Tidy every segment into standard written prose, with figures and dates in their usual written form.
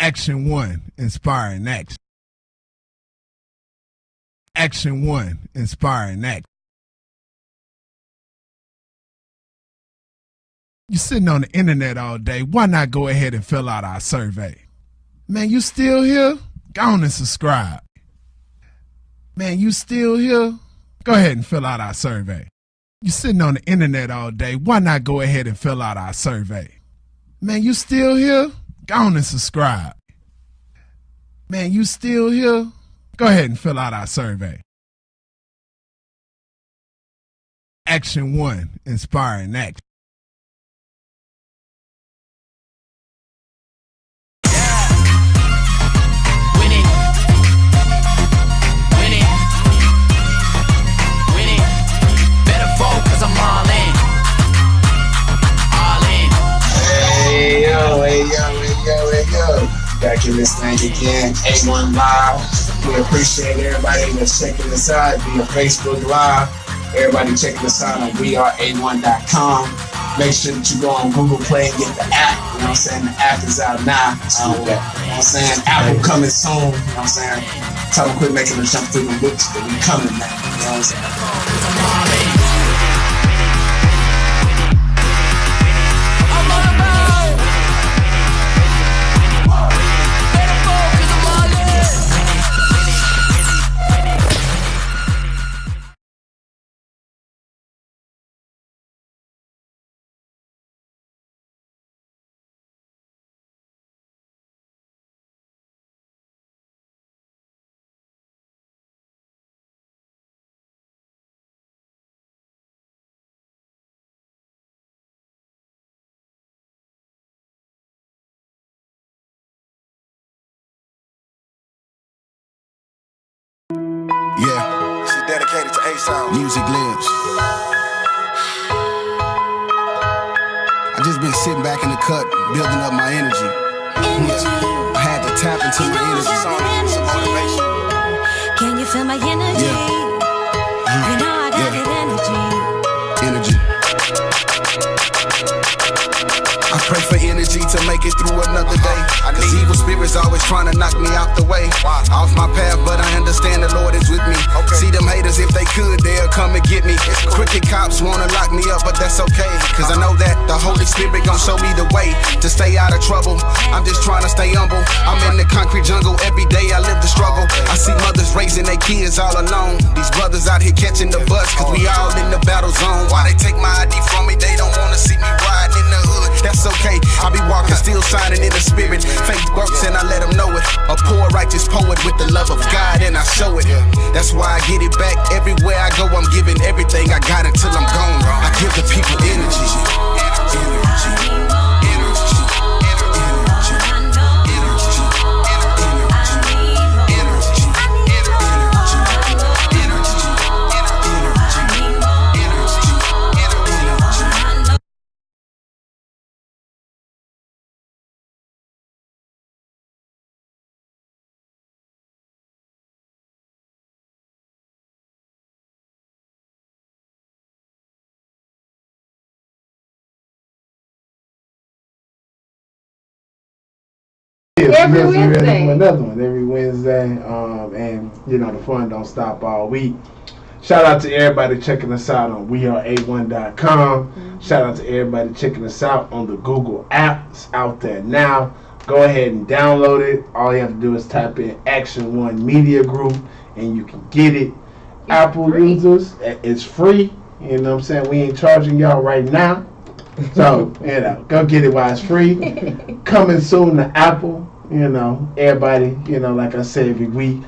Action 1, inspiring action. Action 1, inspiring action. You're sitting on the internet all day. Why not go ahead and fill out our survey? Man, you still here? Go on and subscribe. Man, you still here? Go ahead and fill out our survey. You're sitting on the internet all day. Why not go ahead and fill out our survey? Man, you still here? Go on and subscribe. Man, you still here? Go ahead and fill out our survey. Action 1, inspiring action. Back in this thing again, A1 Live. We appreciate everybody that's checking us out via Facebook Live. Everybody checking us out on weareA1.com. Make sure that you go on Google Play and get the app. You know what I'm saying? The app is out now. You know what I'm saying? Apple coming soon. You know what I'm saying? Tell them quit making them jump through the loops, but we coming now. You know what I'm saying? Yeah, this is dedicated to A-Sound. Music lives. I just been sitting back in the cut, building up my energy. Yeah. I had to tap into my energy. Some motivation. Can you feel my energy? Yeah. You know I got that energy. Energy. I pray for energy to make it through another day. Cause evil spirits always trying to knock me out the way. Off my path, but I understand the Lord is with me. See them haters, if they could, they'll come and get me. Crooked cops wanna lock me up, but that's okay. Cause I know that the Holy Spirit gon' show me the way to stay out of trouble. I'm just trying to stay humble. I'm in the concrete jungle, every day I live the struggle. I see mothers raising their kids all alone. These brothers out here catching the bus, cause we all in the battle zone. Why they take my ID from me? They don't wanna see me riding in the hood. That's okay, I be walking, still shining in the spirit. Faith works and I let them know it. A poor righteous poet with the love of God and I show it. That's why I get it back. Everywhere I go, I'm giving everything I got until I'm gone. I give the people energy. Every Wednesday. Another one every Wednesday, and you know the fun don't stop all week. Shout out to everybody checking us out on weareA1.com. Shout out to everybody checking us out on the Google app. It's out there now. Go ahead and download it. All you have to do is type in Action 1 Media Group and you can get it. Apple users, it's free. You know what I'm saying? We ain't charging y'all right now. So, you know, go get it while it's free. Coming soon to Apple. You know, everybody, you know, like I say every week,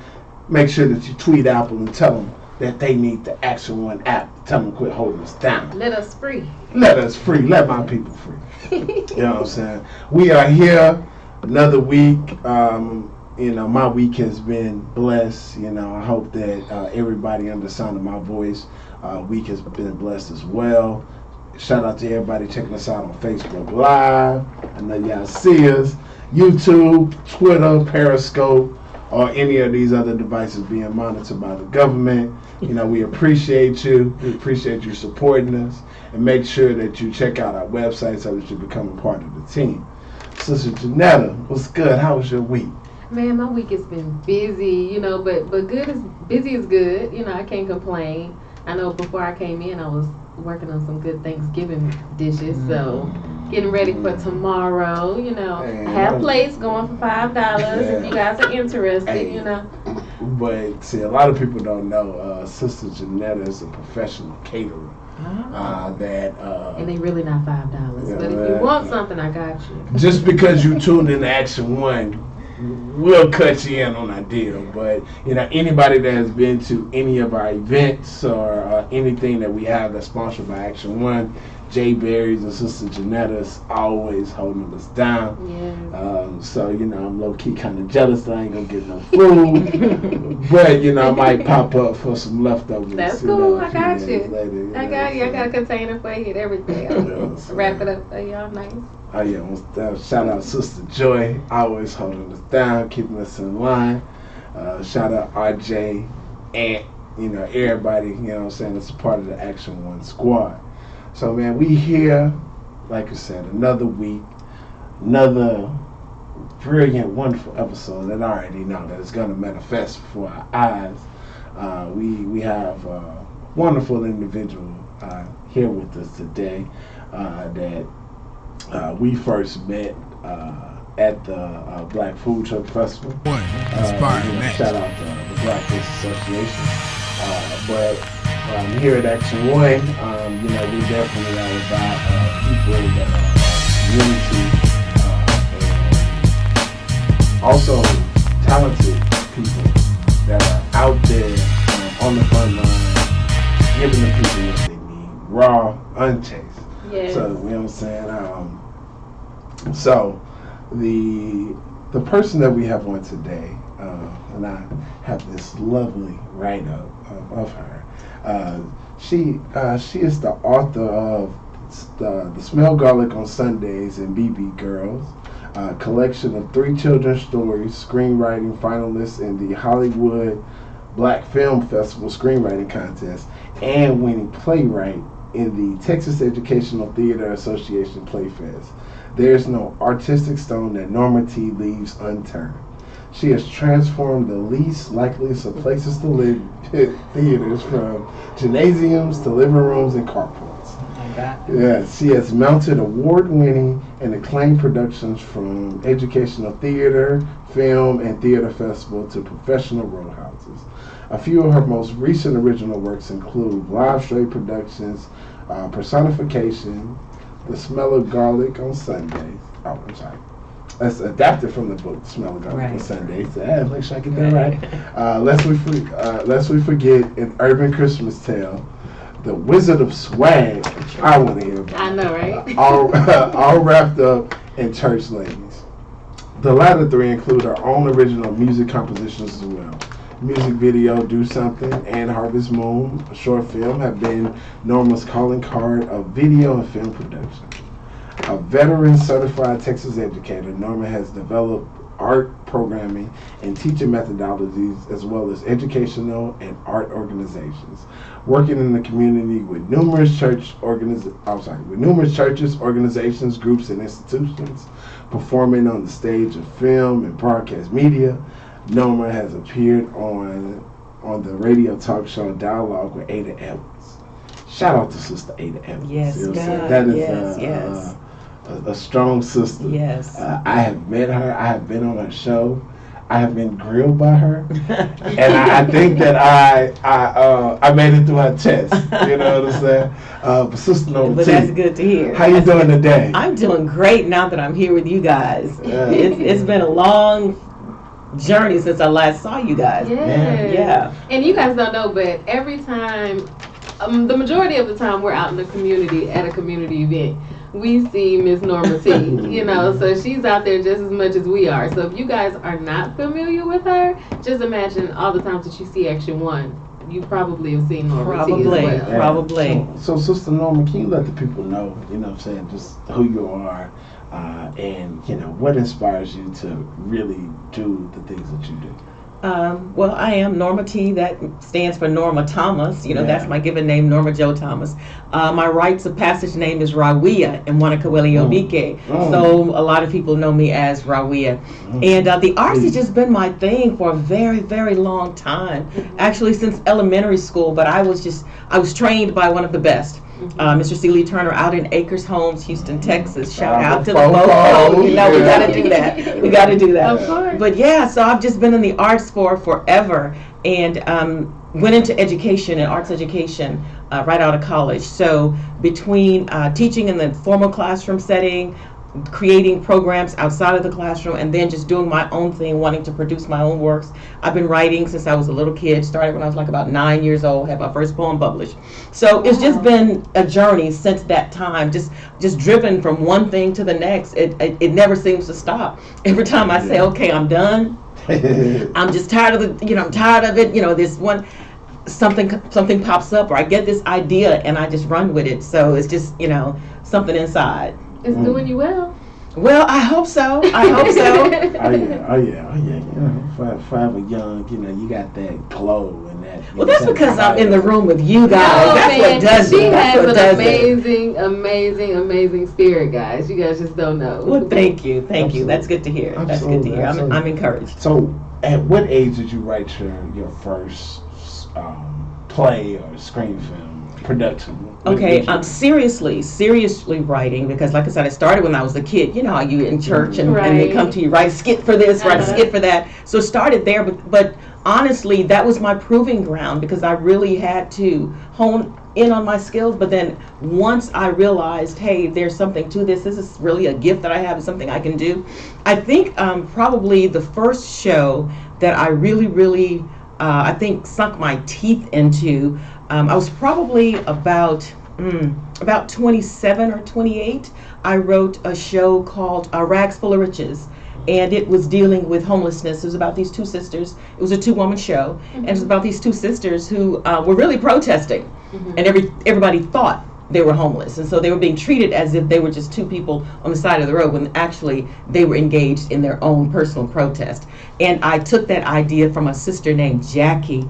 make sure that you tweet Apple and tell them that they need the Action 1 app. Tell them quit holding us down. Let us free. Let us free. Let my people free. You know what I'm saying? We are here another week. You know, my week has been blessed. You know, I hope that everybody under the sound of my voice week has been blessed as well. Shout out to everybody checking us out on Facebook Live. I know y'all see us. YouTube, Twitter, Periscope, or any of these other devices being monitored by the government. You know, we appreciate you. We appreciate you supporting us. And make sure that you check out our website so that you become a part of the team. Sister Janetta, what's good? How was your week? Man, my week has been busy, you know, but good is busy is good. You know, I can't complain. I know before I came in, I was working on some good Thanksgiving dishes, so getting ready for tomorrow. You know, Hey, I have plates going for $5 if you guys are interested. Hey. You know, But see, a lot of people don't know Sister Janetta is a professional caterer. and That they really not $5. Yeah, but if you man. want something, I got you. just because you tuned in to Action One, we'll cut you in on our deal. But you know, anybody that has been to any of our events or anything that we have that's sponsored by Action One, Jay Berry's and Sister Janetta's always holding us down. Yeah. So you know, I'm low key kind of jealous that I ain't gonna get no food, but you know, I might pop up for some leftovers. That's you know, cool. a I few got days you. later, I got you. I got a container for you and everything. Yeah, so- Wrap it up for y'all nice. Oh yeah, shout out Sister Joy, always holding us down, keeping us in line. Shout out RJ, Ant, you know, everybody, you know what I'm saying, that's a part of the Action One squad. So man, we here, like I said, another week, another brilliant, wonderful episode that I already know that is gonna manifest before our eyes. We have a wonderful individual here with us today that we first met at the Black Food Truck Festival. One, inspiring You know, that. shout out to the Black Business Association. But here at Action One, you know, we definitely are about people that are unity and also talented people that are out there on the front line, giving the people what they need, raw, unchased. Yes. So, you know what I'm saying? So, the person that we have on today, and I have this lovely write-up of her. She is the author of the Smell Garlic on Sundays and BB Girls, a collection of 3 children's stories, screenwriting finalists in the Hollywood Black Film Festival Screenwriting Contest, and winning playwright in the Texas Educational Theater Association Playfest. There's no artistic stone that Norma T leaves unturned. She has transformed the least likeliest of places to live theaters from gymnasiums to living rooms and carports. Yes, she has mounted award-winning and acclaimed productions from educational theater, film, and theater festival to professional roadhouses. A few of her most recent original works include Live Straight Productions, Personification, The Smell of Garlic on Sundays. Oh, I'm sorry. That's adapted from the book, The Smell of Garlic on Sundays. So, make sure I get that right. Lest we forget An Urban Christmas Tale, The Wizard of Swag. I want to hear about I know, right? all wrapped up in Church Ladies. The latter 3 include her own original music compositions as well. Music video Do Something and Harvest Moon, a short film, have been Norma's calling card of video and film production. A veteran certified Texas educator, Norma has developed art programming and teaching methodologies as well as educational and art organizations, working in the community with numerous churches, organizations, groups, and institutions, performing on the stage of film and broadcast media. Norma has appeared on the radio talk show Dialogue with Ada Edwards. Shout out to Sister Ada Edwards. Yes, you know what I'm saying? God, That is yes. A strong sister. Yes. I have met her. I have been on her show. I have been grilled by her, and I think that I made it through her test. You know what I'm saying? But Sister Norma But T, that's good to hear. how you doing today? I'm doing great now that I'm here with you guys. Yeah. It's been a long journey since I last saw you guys. Yeah. And you guys don't know, but every time, the majority of the time we're out in the community at a community event, we see Miss Norma T, you know, so she's out there just as much as we are. So if you guys are not familiar with her, just imagine all the times that you see Action One. You probably have seen Norma T as well. Probably. So Sister Norma, can you let the people know, you know what I'm saying, just who you are, and, you know, what inspires you to really do the things that you do? Well, I am Norma T. That stands for Norma Thomas. You know, that's my given name, Norma Jo Thomas. My rites of passage name is Rawia and Wanakaweli Obike. So a lot of people know me as Rawia. And the arts has just been my thing for a very, very long time. Actually, since elementary school. But I was trained by one of the best. Mr. C. Lee Turner out in Acres Homes, Houston, Texas. Shout out to the Fofo. You know, we got to do that. We got to do that. Of course. But yeah, so I've just been in the arts for forever, and went into education and arts education right out of college. So between teaching in the formal classroom setting, creating programs outside of the classroom, and then just doing my own thing, wanting to produce my own works. I've been writing since I was a little kid, started when I was like about 9 years old, had my first poem published. So it's just been a journey since that time, just driven from one thing to the next. It never seems to stop. Every time I say, okay, I'm done, I'm just tired of I'm tired of it, this one, something pops up, or I get this idea and I just run with it. So it's just, something inside. It's doing you well. Well, I hope so. I hope so. Oh yeah. Forever young, you got that glow and that. Well, that's because I'm in the room with you guys. Oh, that's man. what does She it. That's has what an does it. amazing spirit, guys. You guys just don't know. Well, thank you. That's good to hear. That's good to hear. I'm encouraged. So, at what age did you write your first play or screen film production? Okay, I'm seriously writing, because like I said, I started when I was a kid. You know how you in church and they come to you, write a skit for this, write a skit for that. So it started there, but honestly, that was my proving ground, because I really had to hone in on my skills. But then once I realized, hey, there's something to this is really a gift that I have, it's something I can do. I think probably the first show that I really I think sunk my teeth into, I was probably about 27 or 28. I wrote a show called Rags Full of Riches, and it was dealing with homelessness. It was about these two sisters. It was a 2-woman show, and it was about these two sisters who were really protesting, and everybody thought they were homeless, and so they were being treated as if they were just two people on the side of the road, when actually they were engaged in their own personal protest. And I took that idea from a sister named Jackie.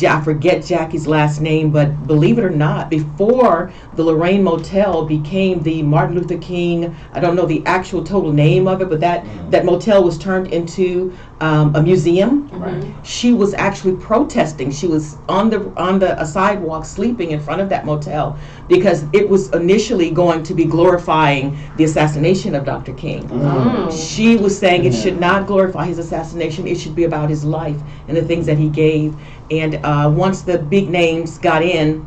I forget Jackie's last name, but believe it or not, before the Lorraine Motel became the Martin Luther King, I don't know the actual total name of it, but that motel was turned into a museum. She was actually protesting. She was on a sidewalk sleeping in front of that motel, because it was initially going to be glorifying the assassination of Dr. King. She was saying it should not glorify his assassination. It should be about his life and the things that he gave. And once the big names got in,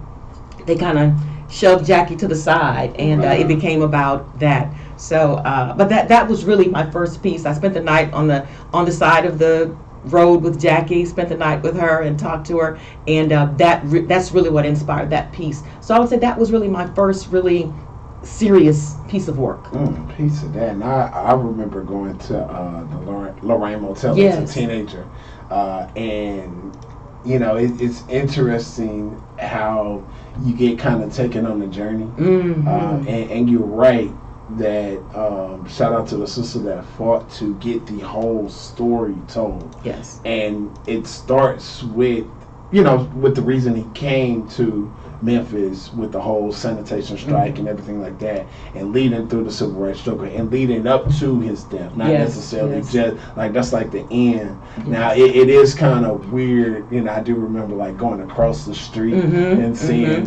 they kind of shoved Jackie to the side, and it became about that. So, but that was really my first piece. I spent the night on the side of the road with Jackie, spent the night with her and talked to her, and that's really what inspired that piece. So I would say that was really my first really serious piece of work. Piece of that. And I remember going to the Lorraine Motel as a teenager, and it's interesting how you get kind of taken on the journey. And you're right that shout out to the sister that fought to get the whole story told. Yes. And it starts with the reason he came to Memphis, with the whole sanitation strike and everything like that, and leading through the civil rights struggle and leading up to his death, not necessarily just like that's like the end. Now it is kind of weird, I do remember like going across the street and seeing,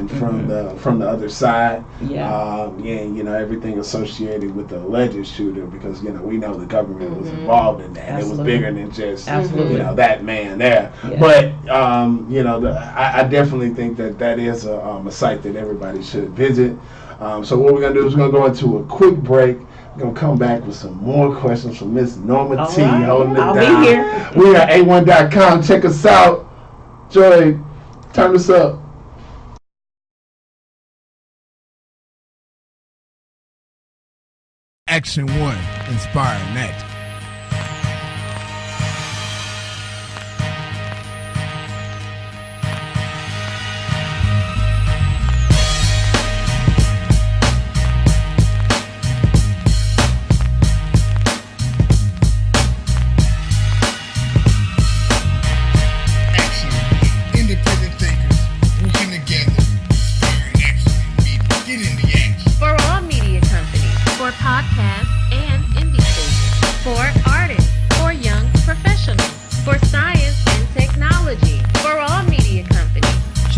from the other side, and everything associated with the alleged shooter, because we know the government was involved in that. It was bigger than just that man there. But I definitely think that is a site that everybody should visit. So what we're going to do is we're going to go into a quick break. We're going to come back with some more questions from Miss Norma T. Holding it down. I'll be here. We are A1.com. Check us out. Joy, turn us up. Action 1, Inspiring Act.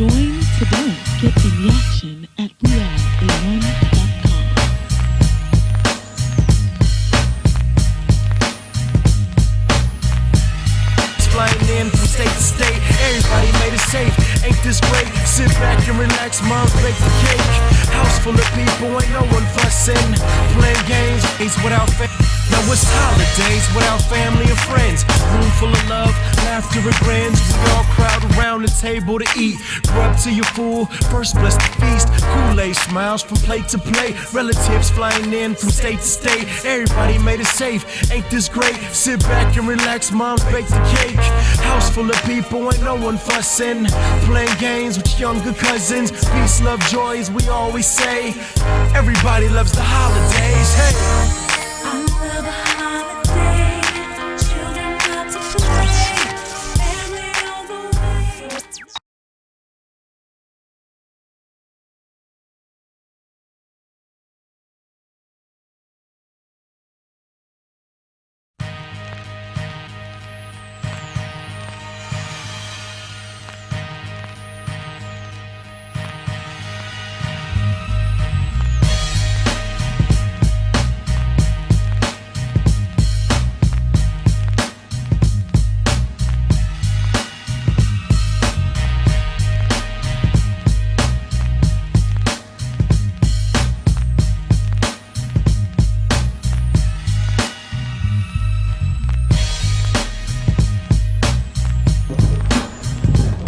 Join today. Get in the action at weareA1.com. Flying in from state to state, everybody made it safe. Ain't this great? Sit back and relax, mom's bake the cake. House full of people, ain't no one fussing. Playing games, without now it's holidays without family and friends. Room full of love, laughter and grins. We all crowd around the table to eat. Grub till you're full, first bless the feast. Kool-Aid smiles from plate to plate. Relatives flying in from state to state. Everybody made it safe, ain't this great? Sit back and relax, mom's bake the cake. House full of people, ain't no one fussing. Playing games with younger cousins. Peace, love, joy, as we always say. Everybody loves the holidays, hey. I love a holiday, children got to play, family all the way.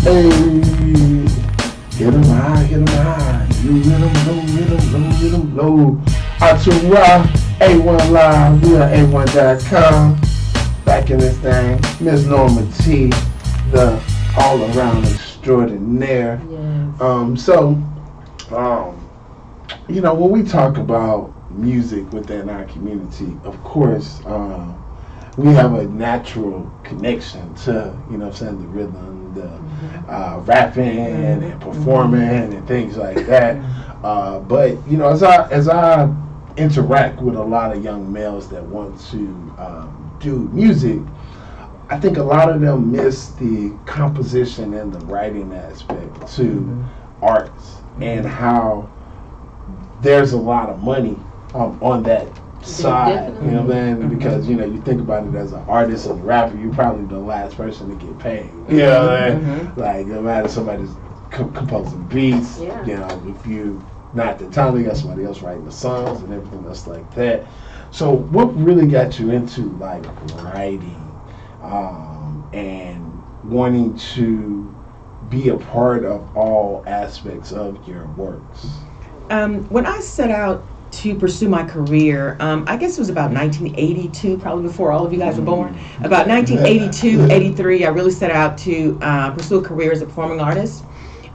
Hey, get 'em high, you rhythm low. Atura, A1 Live, we are A1.com. Back in this thing, Miss Norma T, the all-around extraordinaire. Yes. You know, when we talk about music within our community, of course, we have a natural connection to, you know what I'm saying, the rhythm, the rapping and performing and things like that. But, you know, as I interact with a lot of young males that want to do music, I think a lot of them miss the composition and the writing aspect to arts and how there's a lot of money on that side, you know what I'm saying? Because, you know, you think about it as an artist and a rapper, you're probably the last person to get paid. You know what I mean? Like, no matter somebody's composing beats, you know, if you not the talent, you got somebody else writing the songs and everything else like that. So what really got you into, like, writing and wanting to be a part of all aspects of your works? When I set out to pursue my career, I guess it was about 1982, probably before all of you guys were born. About 1982, 83, I really set out to pursue a career as a performing artist.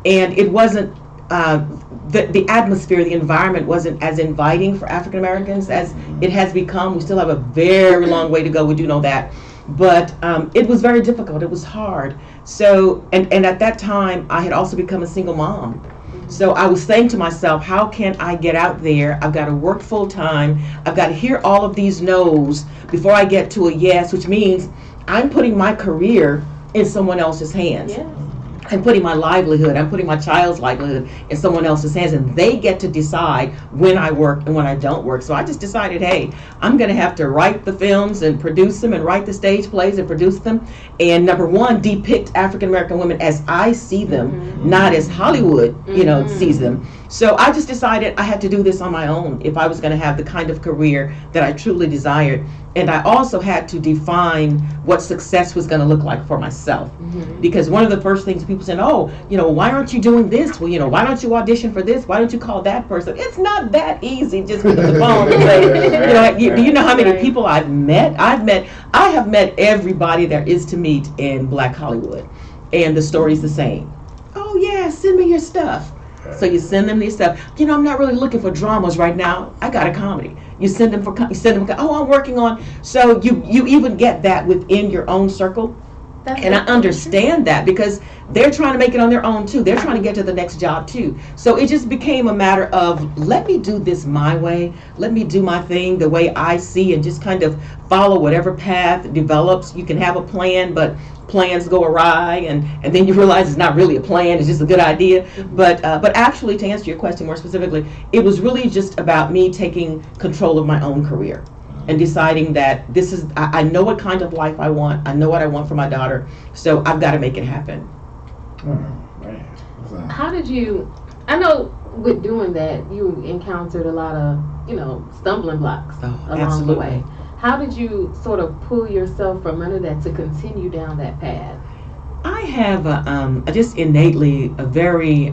And it wasn't, the atmosphere, the environment wasn't as inviting for African Americans as it has become. We still have a very long way to go, we do know that. But it was very difficult, it was hard. So, and at that time, I had also become a single mom. So I was saying to myself, how can I get out there? I've got to work full time. I've got to hear all of these no's before I get to a yes, which means I'm putting my career in someone else's hands. Yes. I'm putting my livelihood, I'm putting my child's livelihood in someone else's hands, and they get to decide when I work and when I don't work. So I just decided, hey, I'm going to have to write the films and produce them and write the stage plays and produce them. And number one, depict African American women as I see them, not as Hollywood, you know, sees them. So I just decided I had to do this on my own if I was going to have the kind of career that I truly desired. And I also had to define what success was going to look like for myself. Because one of the first things people said, oh, you know, why aren't you doing this? Well, you know, why don't you audition for this? Why don't you call that person? It's not that easy. Just pick up the phone and say, you know how many people I've met? I have met everybody there is to meet in Black Hollywood. And the story's the same. Oh yeah, send me your stuff. So you send them these stuff. You know, I'm not really looking for dramas right now. I got a comedy. You send them oh, I'm working on. So you even get that within your own circle. And I understand that because they're trying to make it on their own too. They're trying to get to the next job too. So it just became a matter of, let me do this my way. Let me do my thing the way I see and just kind of follow whatever path develops. You can have a plan, but plans go awry, and then you realize it's not really a plan, it's just a good idea. But actually, to answer your question more specifically, it was really just about me taking control of my own career and deciding that this is, I know what kind of life I want, I know what I want for my daughter, so I've got to make it happen. How did you, I know with doing that, you encountered a lot of, stumbling blocks along absolutely. the way. How did you sort of pull yourself from under that to continue down that path? I have just innately a very,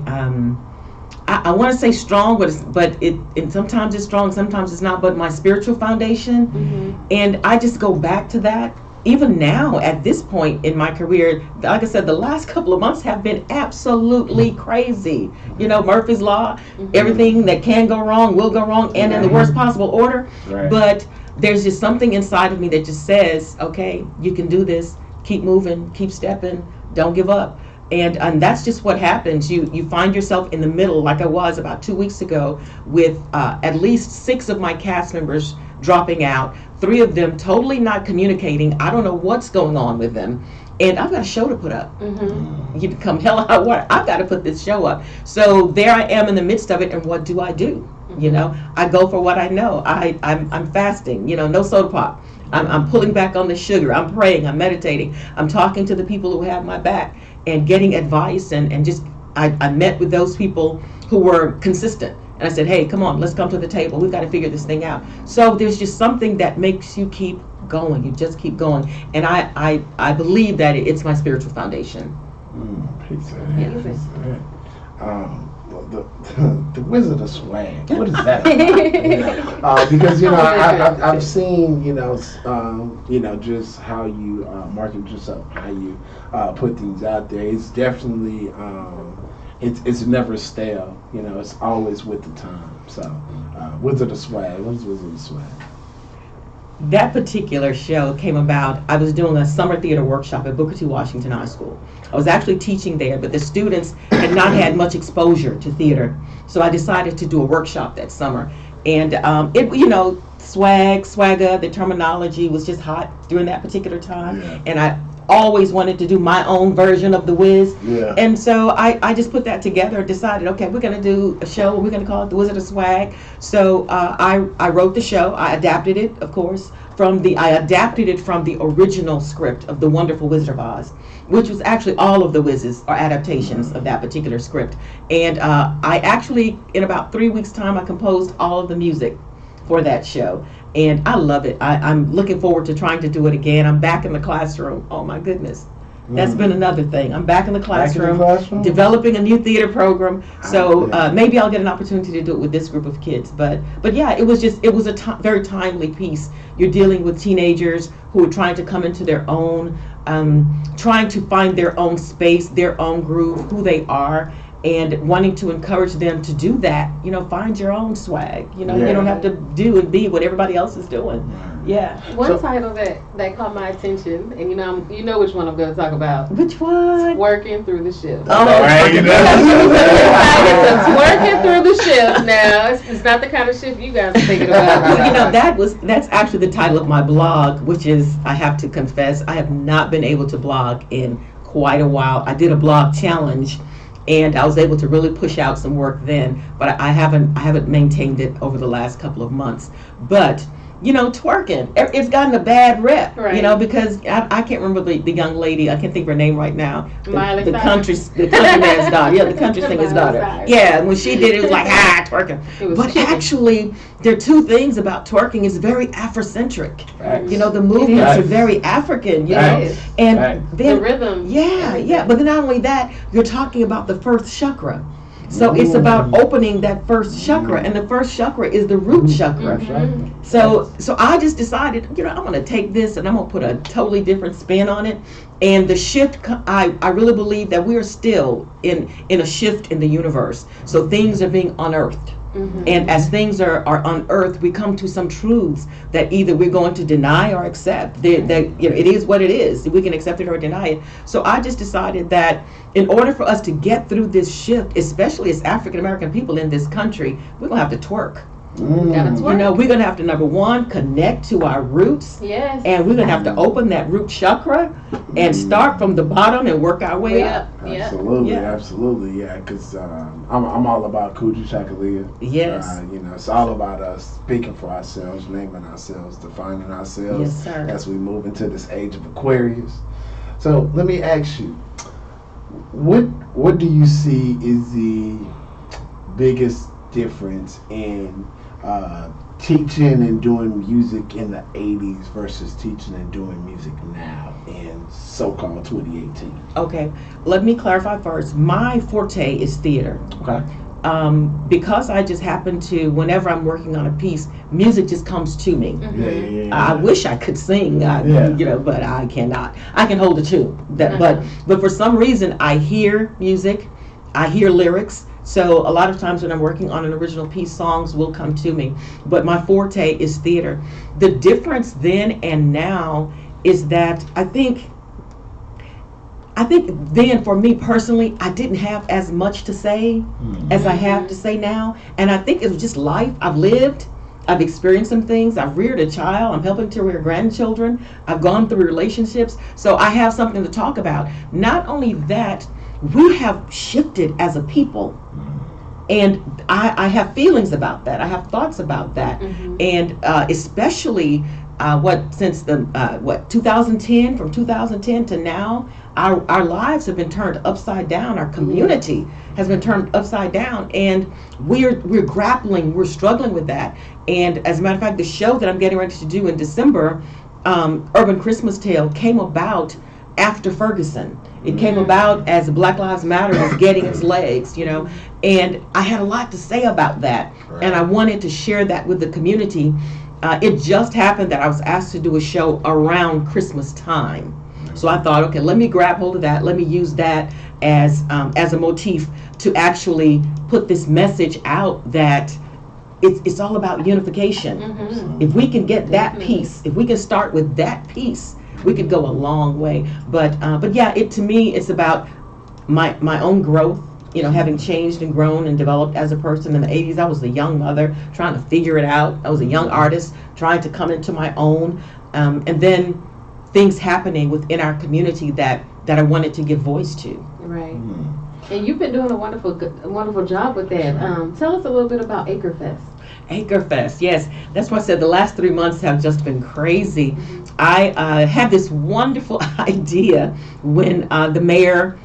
I want to say strong, but it sometimes it's strong, sometimes it's not, but my spiritual foundation. And I just go back to that. Even now, at this point in my career, like I said, the last couple of months have been absolutely crazy. Murphy's Law, everything that can go wrong will go wrong, and in the worst possible order. Right. But there's just something inside of me that just says, okay, you can do this, keep moving, keep stepping, don't give up. And that's just what happens. You find yourself in the middle, like I was about 2 weeks ago, with at least 6 of my cast members dropping out, 3 of them totally not communicating. I don't know what's going on with them. And I've got a show to put up. You become hell out of water. I've got to put this show up. So there I am in the midst of it, and what do? I go for what I know. I'm fasting, no soda pop. I'm pulling back on the sugar. I'm praying, I'm meditating. I'm talking to the people who have my back and getting advice, and just, I met with those people who were consistent. And I said, hey, come on, let's come to the table. We've got to figure this thing out. So there's just something that makes you keep going. You just keep going. And I believe that it's my spiritual foundation. The Wizard of Swag. What is that? Because I've seen just how you market yourself, how you put things out there. It's definitely it's never stale. It's always with the time. So Wizard of Swag. What is Wizard of Swag? That particular show came about, I was doing a summer theater workshop at Booker T. Washington High School. I was actually teaching there, but the students had not had much exposure to theater. So I decided to do a workshop that summer. And swagger, the terminology was just hot during that particular time. Yeah. And I always wanted to do my own version of The Wiz. Yeah. And so I just put that together and decided, okay, we're going to do a show, we're going to call it The Wizard of Swag. So I wrote the show, I adapted it, of course, from the original script of The Wonderful Wizard of Oz, which was actually all of the Wiz's are adaptations of that particular script. And I actually, in about 3 weeks' time, I composed all of the music for that show. And I love it. I'm looking forward to trying to do it again. I'm back in the classroom. Oh my goodness. That's been another thing. I'm back in the classroom, developing a new theater program. So maybe I'll get an opportunity to do it with this group of kids. But yeah, it was a very timely piece. You're dealing with teenagers who are trying to come into their own, trying to find their own space, their own groove, who they are, and wanting to encourage them to do that. Find your own swag. You don't have to do and be what everybody else is doing. Yeah. One title that caught my attention, and you know which one I'm going to talk about. Which one? Working Through the Shift. Oh, Working Through the Shift. Now, it's not the kind of shift you guys are thinking about. Well, that's actually the title of my blog, which is, I have to confess, I have not been able to blog in quite a while. I did a blog challenge, and I was able to really push out some work then, but I haven't maintained it over the last couple of months. But twerking, it's gotten a bad rep, right. Because I can't remember the young lady, I can't think of her name right now. The country man's daughter. Yeah, the country singer's daughter. Yeah, when she did it was like, twerking. But chicken. Actually, there are 2 things about twerking. It's very Afrocentric. Right. The movements are very African, Right. And then the rhythm. Yeah. But then not only that, you're talking about the first chakra. So it's about opening that first chakra, and the first chakra is the root chakra. Mm-hmm. So I just decided, I'm going to take this and I'm going to put a totally different spin on it. And the shift, I really believe that we are still in a shift in the universe. So things are being unearthed. Mm-hmm. And as things are unearthed, we come to some truths that either we're going to deny or accept. That it is what it is. We can accept it or deny it. So I just decided that in order for us to get through this shift, especially as African American people in this country, we're gonna have to twerk. Gotta twerk. You know, we're gonna have to, number one, connect to our roots. Yes. And we're gonna have to open that root chakra and start from the bottom and work our way up. Yeah. Absolutely, Yeah. absolutely, yeah. Because I'm all about Kuji Chakalia. Yes. You know, it's all about us speaking for ourselves, naming ourselves, defining ourselves. Yes, sir. As we move into this age of Aquarius. So let me ask you, what do you see is the biggest difference in teaching and doing music in the 80s versus teaching and doing music now in so-called 2018? Okay, let me clarify first. My forte is theater. Okay. Because I just happen to, whenever I'm working on a piece, music just comes to me. Yeah. I wish I could sing, you know, but I cannot. I can hold a tune, but for some reason I hear music, I hear lyrics. So a lot of times when I'm working on an original piece, songs will come to me. But my forte is theater. The difference then and now is that I think then for me personally, I didn't have as much to say as I have to say now. And I think it was just life. I've lived, I've experienced some things, I've reared a child, I'm helping to rear grandchildren, I've gone through relationships. So I have something to talk about. Not only that, we have shifted as a people. And I have feelings about that. I have thoughts about that. And especially since 2010, from 2010 to now, our lives have been turned upside down. Our community has been turned upside down, and we're grappling, we're struggling with that. And as a matter of fact, the show that I'm getting ready to do in December, Urban Christmas Tale, came about after Ferguson. It came about as Black Lives Matter was getting its legs, you know, and I had a lot to say about that, and I wanted to share that with the community. It just happened that I was asked to do a show around Christmas time. So I thought, okay, let me grab hold of that. Let me use that as a motif to actually put this message out that it's all about unification. If we can get that piece, if we can start with that piece, we could go a long way. But yeah, to me, it's about my own growth. You know, having changed and grown and developed as a person in the 80s, I was a young mother trying to figure it out. I was a young artist trying to come into my own, and then things happening within our community that I wanted to give voice to. Right. And you've been doing a wonderful job with that. Tell us a little bit about Acrefest. Acrefest, yes. That's why I said the last 3 months have just been crazy. I had this wonderful idea when the mayor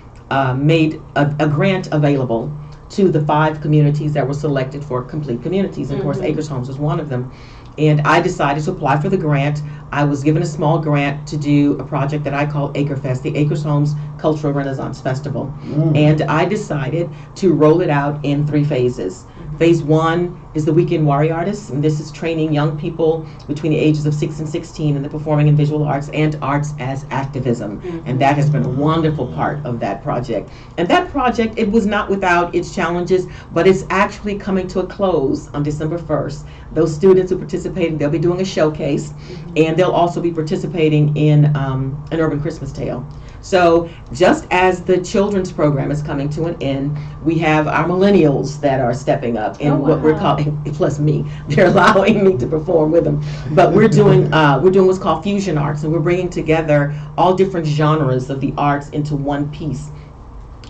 made a grant available to the 5 communities that were selected for complete communities. And of course, Acres Homes was one of them. And I decided to apply for the grant. I was given a small grant to do a project that I call Acrefest, the Acres Homes Cultural Renaissance Festival. And I decided to roll it out in 3 phases. Phase 1 is the Weekend Warrior Artists, and this is training young people between the ages of 6 and 16 in the performing and visual arts and arts as activism. And that has been a wonderful part of that project. And that project, it was not without its challenges, but it's actually coming to a close on December 1st. Those students who participated, they'll be doing a showcase, and they'll also be participating in an Urban Christmas Tale. So just as the children's program is coming to an end, we have our millennials that are stepping up in what we're calling, plus me, they're allowing me to perform with them. But we're doing what's called fusion arts, and we're bringing together all different genres of the arts into one piece.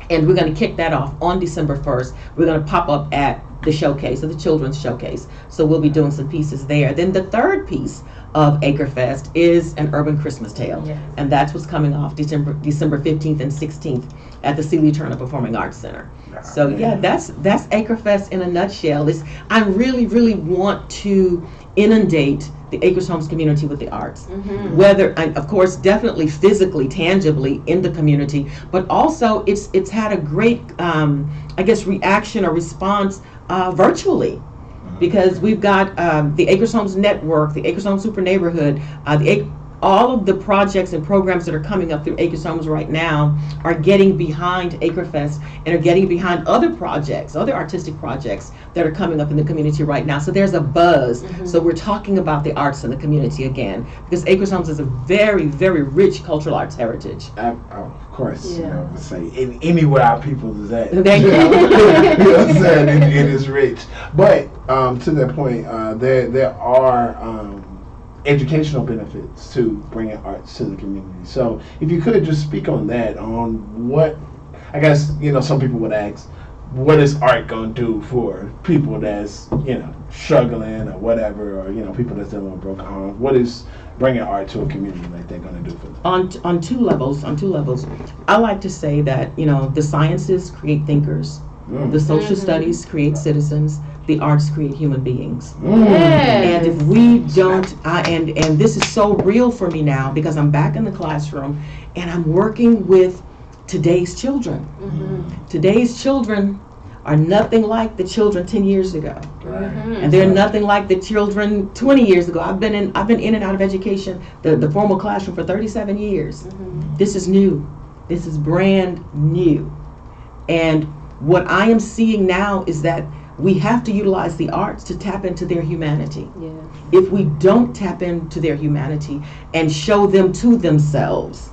And we're going to kick that off on December 1st. We're going to pop up at the showcase, or the children's showcase. So we'll be doing some pieces there. Then the third piece of Acrefest is an Urban Christmas Tale. Yes. And that's what's coming off December 15th and 16th at the Seeley Turner Performing Arts Center. So yeah, that's Acrefest in a nutshell. I really want to inundate the Acres Homes community with the arts. Whether, of course, definitely physically, tangibly in the community, but also it's had a great, reaction or response virtually. Because we've got the Acres Homes Network, the Acres Homes Super Neighborhood, the all of the projects and programs that are coming up through Acres Homes right now are getting behind Acrefest and are getting behind other projects, other artistic projects that are coming up in the community right now. So there's a buzz. So we're talking about the arts in the community again, because Acres Homes is a very, very rich cultural arts heritage. Of course, you know, say anywhere our people is at. There you go. You know what I'm saying? It is rich. But to that point, there are educational benefits to bringing arts to the community. So if you could just speak on that, on what, I guess, you know, some people would ask, what is art going to do for people that's, you know, struggling or whatever, or, you know, people that's dealing with broken homes? What is bringing art to a community like they're going to do for them? On two levels. I like to say that, you know, the sciences create thinkers, the social studies create citizens, the arts create human beings. And if we don't, and this is so real for me now, because I'm back in the classroom and I'm working with today's children. Today's children are nothing like the children 10 years ago. And they're nothing like the children 20 years ago. I've been in and out of education, the formal classroom, for 37 years. This is new. This is brand new. And what I am seeing now is that we have to utilize the arts to tap into their humanity. If we don't tap into their humanity and show them to themselves,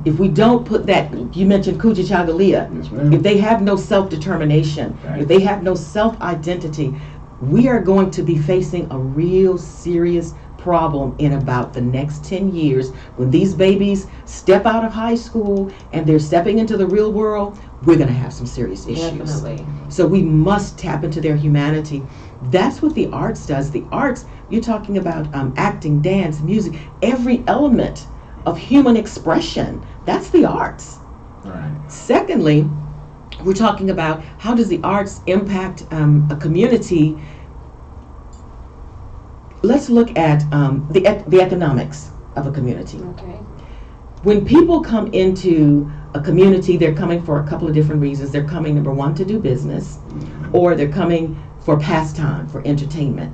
if we don't put that, you mentioned Kujichagulia, if they have no self-determination, if they have no self-identity, we are going to be facing a real serious problem in about the next 10 years. When these babies step out of high school and they're stepping into the real world, we're going to have some serious issues. Definitely. So we must tap into their humanity. That's what the arts does. The arts, you're talking about acting, dance, music, every element of human expression. That's the arts. Secondly, we're talking about how does the arts impact a community. Let's look at the economics of a community. When people come into a community, they're coming for a couple of different reasons. They're coming, number one, to do business, or they're coming for pastime, for entertainment.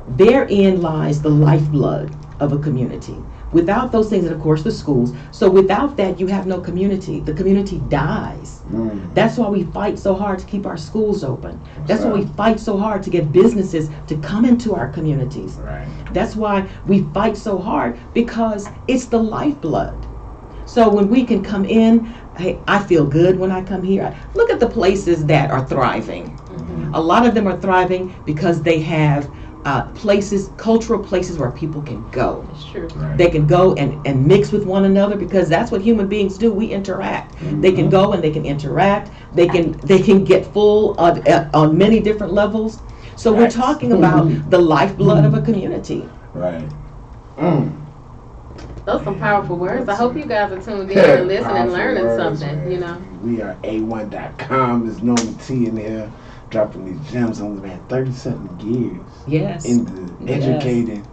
Therein lies the lifeblood of a community. Without those things, and of course the schools, so without that you have no community. The community dies. That's why we fight so hard to keep our schools open. That's why we fight so hard to get businesses to come into our communities. That's why we fight so hard, because it's the lifeblood. So when we can come in, hey, I feel good when I come here. Look at the places that are thriving. A lot of them are thriving because they have places, cultural places where people can go. It's true. They can go and mix with one another, because that's what human beings do. We interact. They can go and they can interact. They can get full on many different levels. So we're talking about the lifeblood of a community. Those are some powerful words. I hope you guys are tuned in and listening and learning something, you know. We are A1.com. There's Norma T in there dropping these gems on the man. 37 years. Yes. Into educating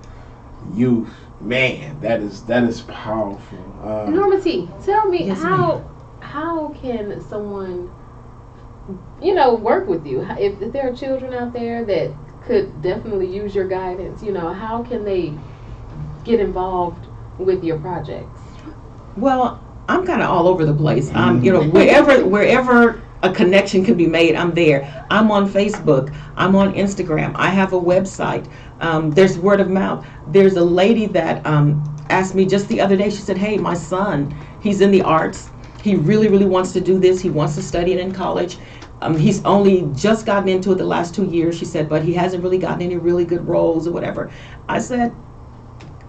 youth. Man, that is powerful. Norma T, tell me, Yes, how can someone, you know, work with you? If there are children out there that could definitely use your guidance, you know, how can they get involved with your projects? Well, I'm kind of all over the place. You know, wherever a connection can be made, I'm there. I'm on Facebook. I'm on Instagram. I have a website. There's word of mouth. There's a lady that asked me just the other day. She said, "Hey, my son, he's in the arts. He really, really wants to do this. He wants to study it in college. He's only just gotten into it the last 2 years," she said, "but he hasn't really gotten any really good roles or whatever." I said,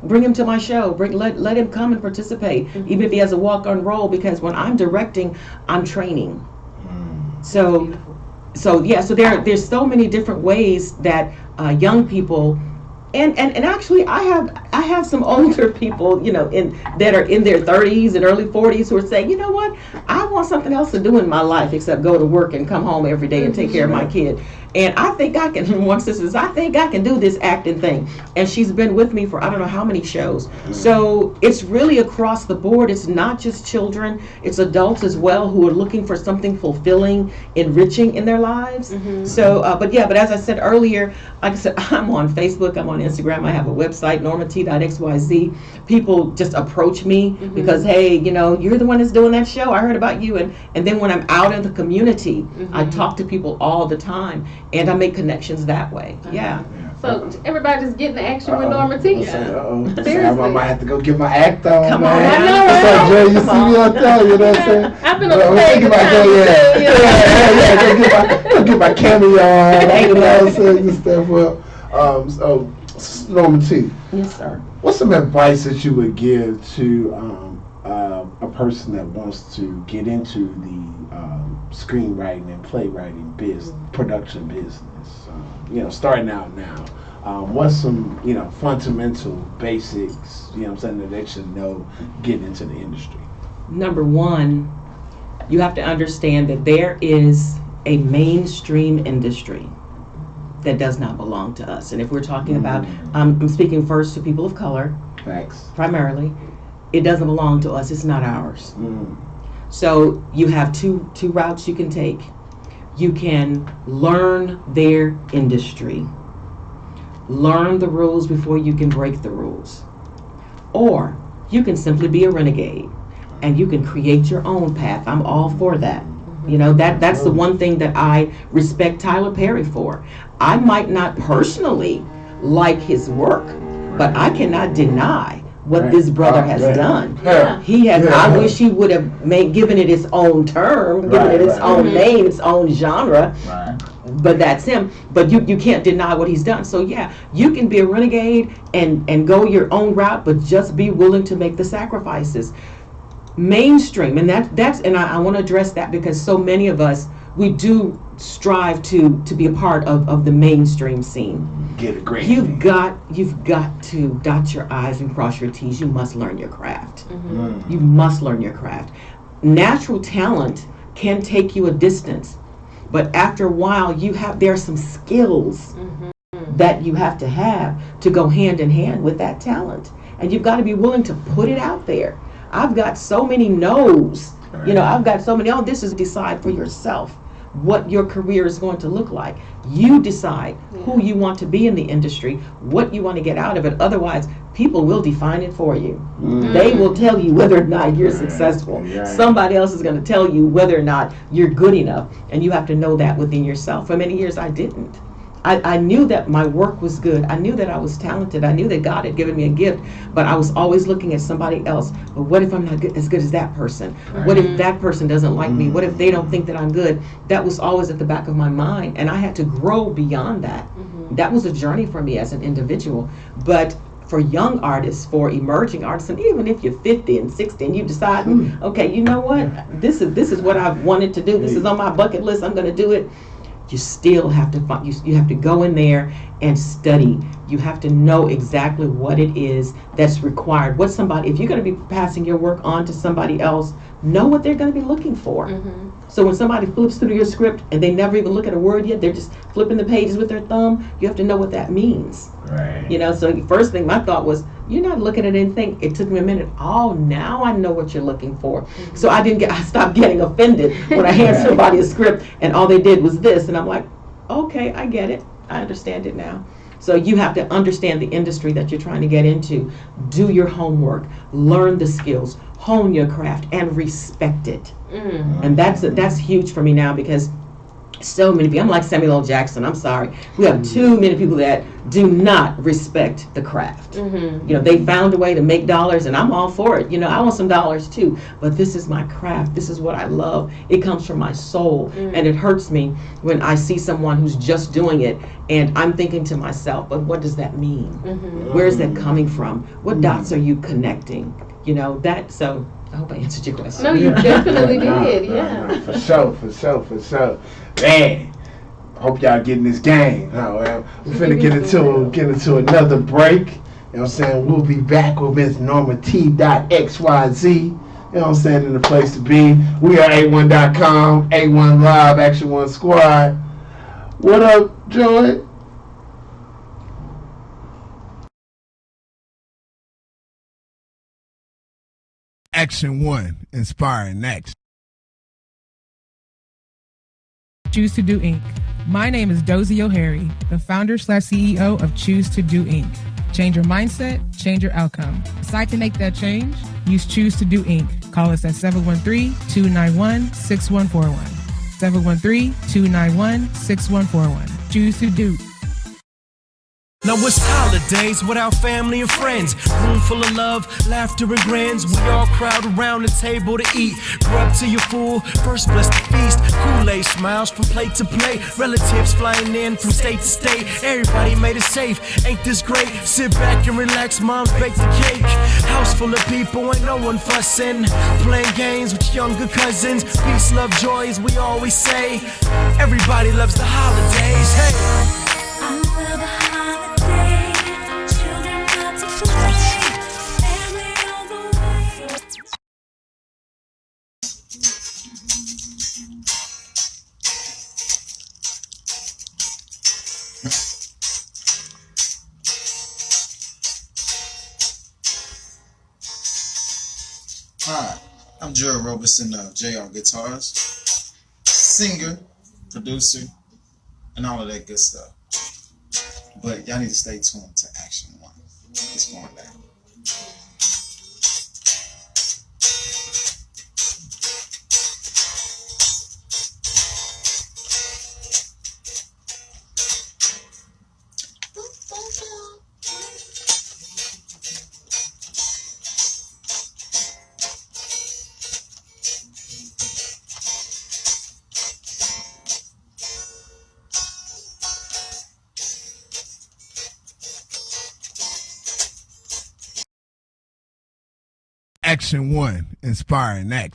bring him to my show. Let him come and participate, even if he has a walk-on role, because when I'm directing, I'm training. So there's so many different ways that young people, and actually I have some older people, you know, that are in their 30s and early 40s who are saying, you know what, I want something else to do in my life except go to work and come home every day and take care of my kid. And I think I can, one sister says, I think I can do this acting thing. And she's been with me for I don't know how many shows. So it's really across the board. It's not just children, it's adults as well who are looking for something fulfilling, enriching in their lives. So, but as I said earlier, like I said, I'm on Facebook, I'm on Instagram. I have a website, normat.xyz. People just approach me because, hey, you know, you're the one that's doing that show. I heard about you. And then when I'm out in the community, I talk to people all the time, and I make connections that way. Yeah. So everybody just get in action with Norma T. Seriously. I might have to go get my act on. Come man. on, I know, What's up, right? Jay? You see me out there? You know what I'm saying? I've been Well, on I'm stage thinking about go get my cameo on. You know what I'm saying? And stuff. Well, so Norma T. Yes, sir. What's some advice that you would give to a person that wants to get into the screenwriting and playwriting production business? You know, starting out now. What's some, you know, fundamental basics, you know what I'm saying, that they should know getting into the industry? Number one, you have to understand that there is a mainstream industry that does not belong to us. And if we're talking about, I'm speaking first to people of color, Facts. primarily, it doesn't belong to us, it's not ours. So you have two routes you can take. You can learn their industry, learn the rules before you can break the rules. Or you can simply be a renegade and you can create your own path. I'm all for that. You know, that's the one thing that I respect Tyler Perry for. I might not personally like his work, but I cannot deny what this brother has done. He has. I wish he would have given it its own term, given it its own name, its own genre. But that's him. But you can't deny what he's done. So yeah, you can be a renegade and go your own route, but just be willing to make the sacrifices. Mainstream, and that's I want to address that because so many of us, we do strive to be a part of the mainstream scene. Get a great. You've got to dot your I's and cross your T's. You must learn your craft. You must learn your craft. Natural talent can take you a distance, but after a while, there are some skills that you have to go hand in hand with that talent, and you've got to be willing to put it out there. I've got so many no's. You know, I've got so many. This is decide for yourself what your career is going to look like. You decide who you want to be in the industry, what you want to get out of it. Otherwise, people will define it for you. They will tell you whether or not you're successful. Somebody else is going to tell you whether or not you're good enough, and you have to know that within yourself. For many years, I didn't. I knew that my work was good. I knew that I was talented. I knew that God had given me a gift, but I was always looking at somebody else. But what if I'm not as good as that person? What if that person doesn't like me? What if they don't think that I'm good? That was always at the back of my mind, and I had to grow beyond that. That was a journey for me as an individual. But for young artists, for emerging artists, and even if you're 50 and 60 and you decide, okay, you know what? This is what I've wanted to do. This is on my bucket list. I'm going to do it. You still have to find, you have to go in there and study. You have to know exactly what it is that's required. If you're going to be passing your work on to somebody else, know what they're going to be looking for. So when somebody flips through your script and they never even look at a word yet, they're just flipping the pages with their thumb, you have to know what that means. You know, so the first thing my thought was, you're not looking at anything. It took me a minute. Oh, now I know what you're looking for. So I stopped getting offended when I hand somebody a script and all they did was this. And I'm like, okay, I get it. I understand it now. So you have to understand the industry that you're trying to get into. Do your homework, learn the skills, hone your craft, and respect it. And that's huge for me now because so many people, I'm like Samuel L. Jackson, I'm sorry. We have too many people that do not respect the craft. You know, they found a way to make dollars and I'm all for it. You know, I want some dollars too, but this is my craft. This is what I love. It comes from my soul. And it hurts me when I see someone who's just doing it and I'm thinking to myself, but what does that mean? Where is that coming from? What dots are you connecting? You know, so I hope I answered your question. No, you definitely did. Yeah. For sure. Man, hope y'all getting this game. Well, we're finna get into another break. You know what I'm saying? We'll be back with Miss Norma T.XYZ. You know what I'm saying? In the place to be. We are A1.com, A1 Live, Action One Squad. What up, Joy? Action One, inspiring action. Choose to Do Inc. My name is Dozie O'Harry, the founder/CEO of Choose to Do Inc. Change your mindset, change your outcome. Decide to make that change? Use Choose to Do Inc. Call us at 713-291-6141. 713-291-6141. Choose to Do. Now it's holidays without family and friends. Room full of love, laughter and grins. We all crowd around the table to eat. Grub till you're full, first bless the feast. Kool-Aid smiles from plate to plate. Relatives flying in from state to state. Everybody made it safe, ain't this great? Sit back and relax, mom's baked the cake. House full of people, ain't no one fussing. Playing games with younger cousins. Peace, love, joy, as we always say. Everybody loves the holidays, hey. I love the holiday, children got to play, family all the way. Hi, I'm Gerald Roberson of JR Guitars, singer, producer, and all of that good stuff. But y'all need to stay tuned to Action 1. It's going down. Action 1, inspiring action.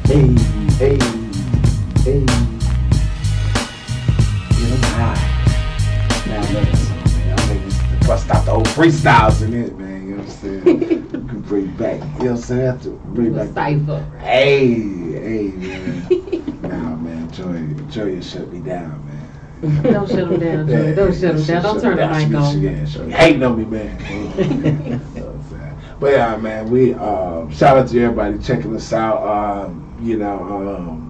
Hey, hey, hey. Get 'em high. Now listen, man. I mean, bust out the old freestyles in it, man. You know what I'm saying? You can bring it back. You know what I'm saying? Have to bring The it back. cipher. Hey, man. Nah, man. Joy, shut me down, man. Don't shut him down, Joey. Don't shut him down. Don't turn the mic on. Yeah, you hating on me, man. You know what I'm saying? But yeah, man, we shout out to everybody checking us out.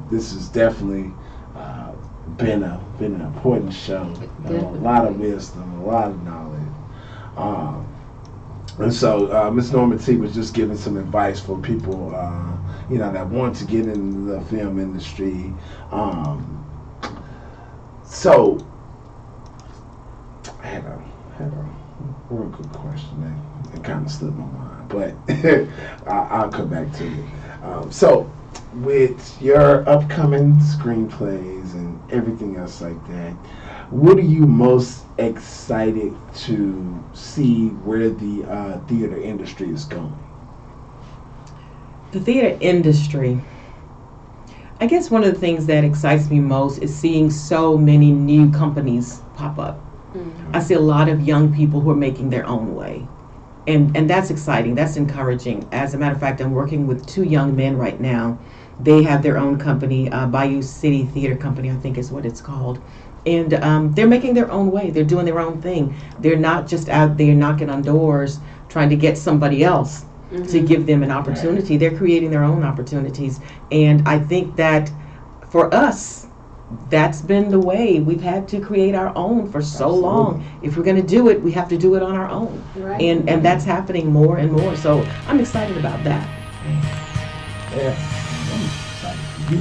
This has definitely been an important show. A lot of wisdom, a lot of knowledge. And so Miss Norma T was just giving some advice for people, that want to get into the film industry. So I had a real good question, man. It kind of slipped my mind, but I'll come back to it. So with your upcoming screenplays and everything else like that, what are you most excited to see where the theater industry is going? The theater industry, I guess one of the things that excites me most is seeing so many new companies pop up. Mm-hmm. I see a lot of young people who are making their own way. And that's exciting, that's encouraging. As a matter of fact, I'm working with 2 young men right now. They have their own company, Bayou City Theater Company, I think is what it's called. And they're making their own way, they're doing their own thing. They're not just out there knocking on doors trying to get somebody else to give them an opportunity. They're creating their own opportunities. And I think that for us, that's been the way. We've had to create our own for so long. If we're going to do it, we have to do it on our own. Right. And that's happening more and more. So I'm excited about that. Yeah. I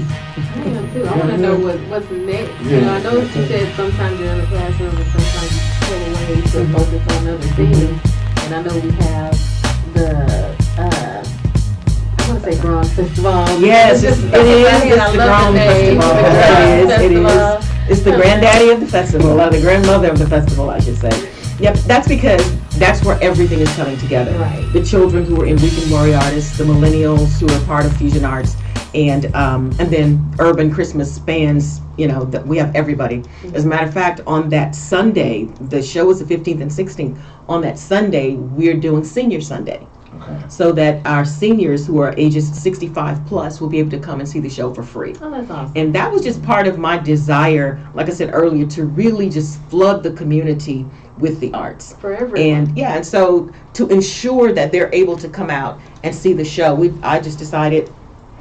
am too. I want to know what's next. Yeah. I know that you said sometimes you're in the classroom and sometimes you pull away to focus on other things. And I know we have the I want to say Grand Festival. Yes, it is. It's the Grand Festival. It's the granddaddy of the festival, or the grandmother of the festival, I should say. Yep, that's because that's where everything is coming together. Right. The children who are in Weekend Warrior Artists, the millennials who are part of Fusion Arts, And then Urban Christmas spans, we have everybody. As a matter of fact, on that Sunday, the show is the 15th and 16th. On that Sunday, we're doing Senior Sunday. Okay. So that our seniors who are ages 65 plus will be able to come and see the show for free. Oh, that's awesome. And that was just part of my desire, like I said earlier, to really just flood the community with the arts. For everyone. And so to ensure that they're able to come out and see the show, I just decided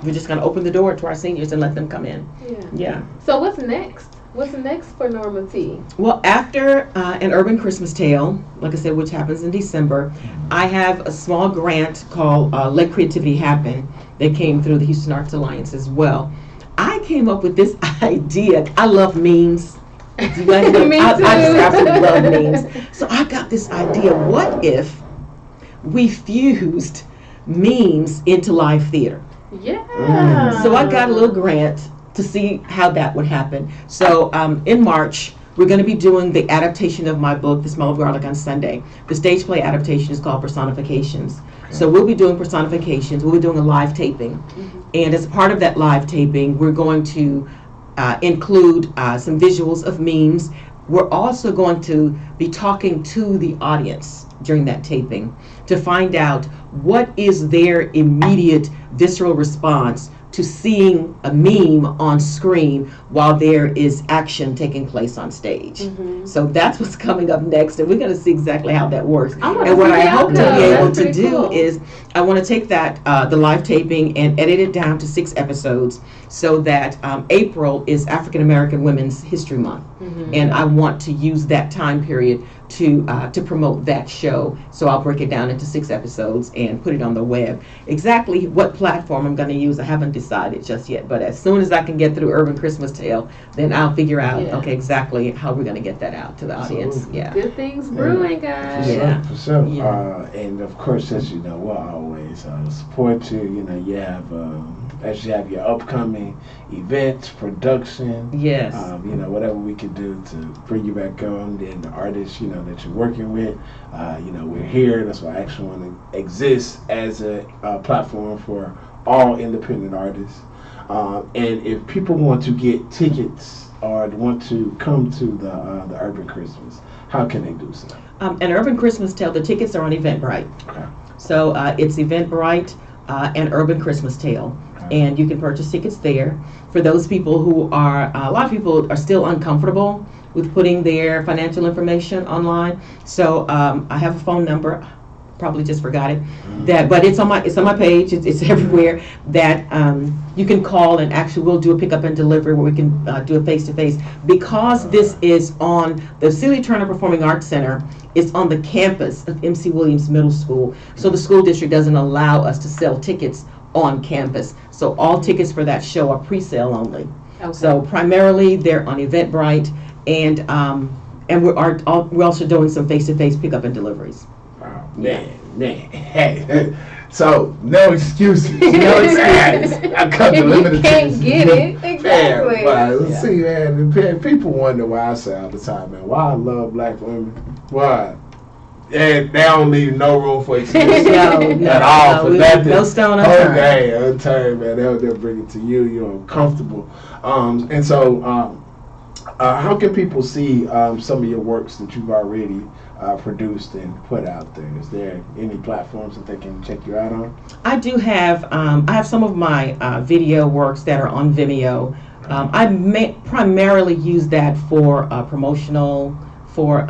we're just going to open the door to our seniors and let them come in. Yeah. So what's next? What's next for Norma T? Well, after An Urban Christmas Tale, like I said, which happens in December, I have a small grant called Let Creativity Happen that came through the Houston Arts Alliance as well. I came up with this idea. I love memes. Me too. I just absolutely love memes. So I got this idea. What if we fused memes into live theater? Yeah. So I got a little grant to see how that would happen. So in March, we're going to be doing the adaptation of my book, The Smell of Garlic, on Sunday. The stage play adaptation is called Personifications. So we'll be doing personifications. We'll be doing a live taping. And as part of that live taping, we're going to include some visuals of memes. We're also going to be talking to the audience during that taping to find out what is their immediate visceral response to seeing a meme on screen while there is action taking place on stage. So that's what's coming up next, and we're going to see exactly how that works. And what I hope to be able to do is I want to take that, the live taping, and edit it down to 6 episodes so that April is African American Women's History Month. And I want to use that time period to promote that show. So I'll break it down into 6 episodes and put it on the web. Exactly what platform I'm going to use, I haven't decided just yet. But as soon as I can get through Urban Christmas Tale, then I'll figure out, exactly how we're going to get that out to the audience. Yeah. Good things brewing, guys. For sure. And of course, as you know, we'll always support you. You have as you have your upcoming events, production. Yes. Whatever we could do to bring you back on, and the artists, that you're working with. We're here. That's why I actually want to exist as a platform for all independent artists. And if people want to get tickets or want to come to the Urban Christmas, how can they do so? An Urban Christmas Tale, the tickets are on Eventbrite. Okay. So it's Eventbrite and Urban Christmas Tale. And you can purchase tickets there. For those people who are, a lot of people are still uncomfortable with putting their financial information online. So I have a phone number, probably just forgot it, but it's on my page, it's everywhere, that you can call, and actually we'll do a pickup and delivery where we can do a face-to-face. Because this is on the Celia Turner Performing Arts Center, it's on the campus of MC Williams Middle School. So the school district doesn't allow us to sell tickets on campus. So all tickets for that show are pre-sale only. Okay. So primarily they're on Eventbrite, and we're also doing some face-to-face pickup and deliveries. Wow, man. Hey, so no excuses. No excuses. I come to limited. You can't get it. Exactly. Let's see, man. People wonder why I say all the time, man, why I love black women. Why? And they don't leave no room for excuses at all for nothing. No stone unturned. Okay, unturned, man. They'll bring it to you. You're comfortable. And so, how can people see some of your works that you've already produced and put out there? Is there any platforms that they can check you out on? I do have. I have some of my video works that are on Vimeo. I primarily use that for promotional, for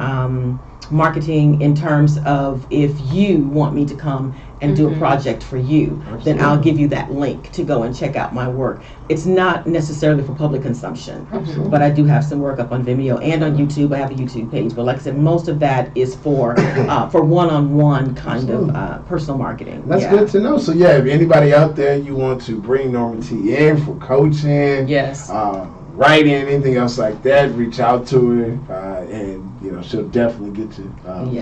marketing, in terms of if you want me to come and do a project for you, then I'll give you that link to go and check out my work. It's not necessarily for public consumption, but I do have some work up on Vimeo and on YouTube. I have a YouTube page, but like I said, most of that is for one-on-one kind of personal marketing. That's good to know. So if anybody out there, you want to bring Norma T in for coaching, writing, anything else like that, reach out to her, and she'll definitely get you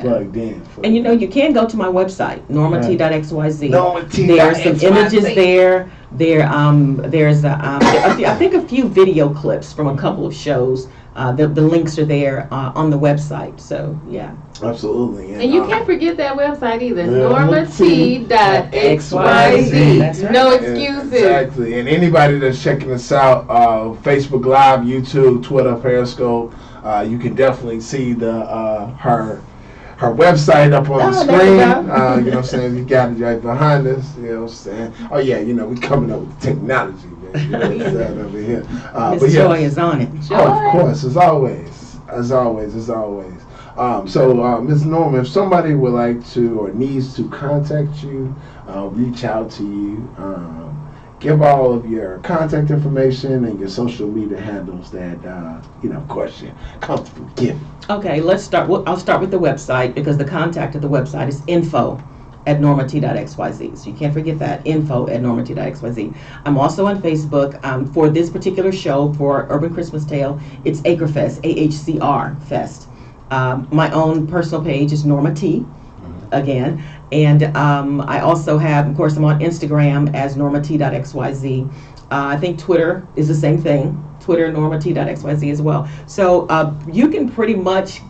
plugged in. And you can go to my website, normat.xyz. Normat.xyz. There's some images there. There's I think a few video clips from a couple of shows The links are there on the website. So yeah. Absolutely. And you can't forget that website either. NormaT.xyz. NormaT.xyz. Right. No excuses. Exactly. And anybody that's checking us out, Facebook Live, YouTube, Twitter, Periscope, you can definitely see the her website up on the screen. You know what I'm saying? You got it right behind us. You know what I'm saying? Oh yeah, you know we coming up with technology, man. You know what I'm saying over here. Miss Joy is on it. Oh, of course, as always. So, Ms. Norma, if somebody would like to or needs to contact you, reach out to you, give all of your contact information and your social media handles that, of course, you're comfortable giving. Okay, let's start. I'll start with the website because the contact of the website is info@normat.xyz. So you can't forget that, info@normat.xyz. I'm also on Facebook for this particular show for Urban Christmas Tale. It's Acrefest, AHCR Fest. My own personal page is Norma T, again. And I also have, of course, I'm on Instagram as normat.xyz. I think Twitter is the same thing, Twitter normat.xyz as well. So you can pretty much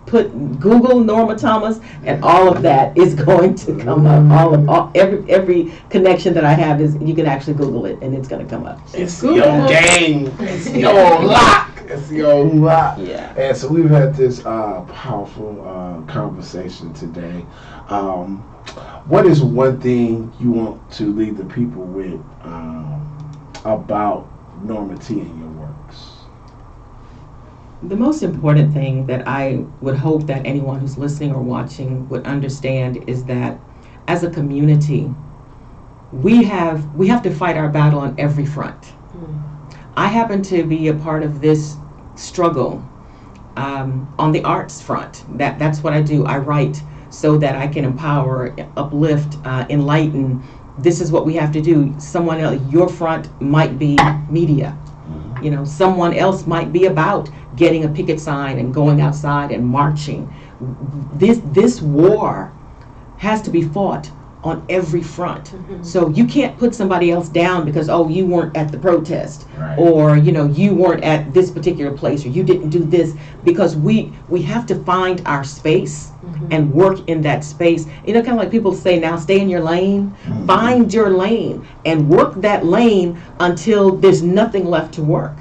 Google Norma Thomas, and all of that is going to come up. Every connection that I have is, you can actually Google it, and it's going to come up. It's your game. It's your lock. It's your lock. Yeah. And so we've had this powerful conversation today. What is one thing you want to leave the people with about Norma T and your works? The most important thing that I would hope that anyone who's listening or watching would understand is that as a community, we have to fight our battle on every front. I happen to be a part of this struggle on the arts front. That's what I do. I write so that I can empower, uplift, enlighten. This is what we have to do. Someone else, your front might be media. You know, someone else might be about getting a picket sign and going outside and marching. This war has to be fought on every front. So you can't put somebody else down because, oh, you weren't at the protest, right, or you weren't at this particular place, or you didn't do this, because we have to find our space and work in that space. Kind of like people say now, stay in your lane. Find your lane and work that lane until there's nothing left to work.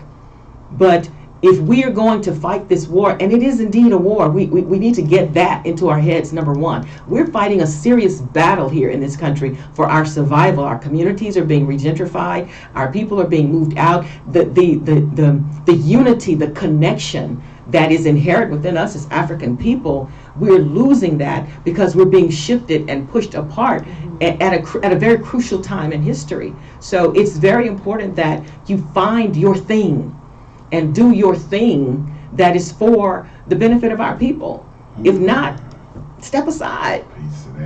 But if we are going to fight this war, and it is indeed a war, we need to get that into our heads, number one. We're fighting a serious battle here in this country for our survival. Our communities are being regentrified. Our people are being moved out. The unity, the connection that is inherent within us as African people, we're losing that because we're being shifted and pushed apart at a very crucial time in history. So it's very important that you find your thing and do your thing that is for the benefit of our people. If not, step aside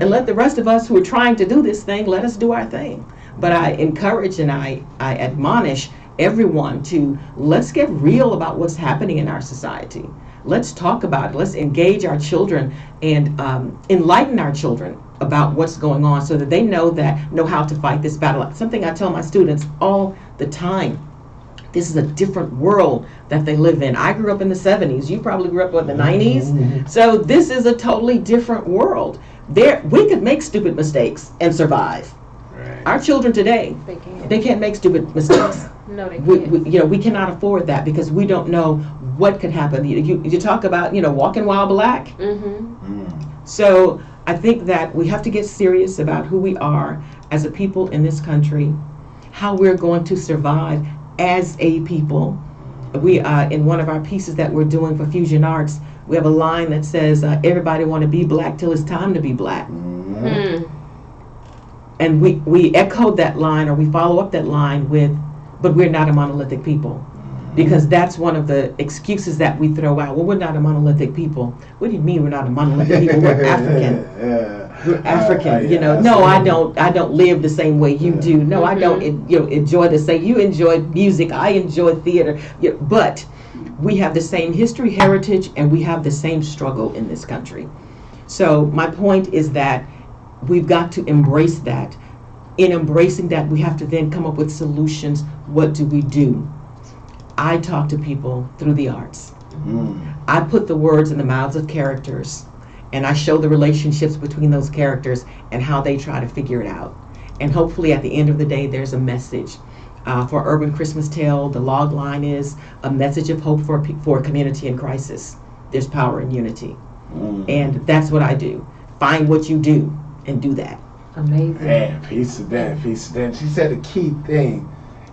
and let the rest of us who are trying to do this thing, let us do our thing. But I encourage and I admonish everyone to, let's get real about what's happening in our society. Let's talk about it. Let's engage our children and enlighten our children about what's going on so that they know how to fight this battle. Something I tell my students all the time. This is a different world that they live in. I grew up in the 70s. You probably grew up in the 90s. So this is a totally different world. We could make stupid mistakes and survive. Right. Our children today, they can't make stupid mistakes. No, they can't. We cannot afford that because we don't know what could happen. You talk about, walking while black. So I think that we have to get serious about who we are as a people in this country, how we're going to survive as a people. We in one of our pieces that we're doing for Fusion Arts, we have a line that says, everybody want to be black till it's time to be black. And we echoed that line, or we follow up that line with, but we're not a monolithic people. Because that's one of the excuses that we throw out. Well, we're not a monolithic people. What do you mean we're not a monolithic people? We're African. We're African. No, I don't live the same way you do. No, I don't enjoy the same. You enjoy music. I enjoy theater. But we have the same history, heritage, and we have the same struggle in this country. So my point is that we've got to embrace that. In embracing that, we have to then come up with solutions. What do we do? I talk to people through the arts. I put the words in the mouths of characters, and I show the relationships between those characters and how they try to figure it out. And hopefully at the end of the day, there's a message. For Urban Christmas Tale, the log line is a message of hope for a community in crisis. There's power in unity. And that's what I do. Find what you do and do that. Amazing. Man, peace to that, peace to that. She said a key thing.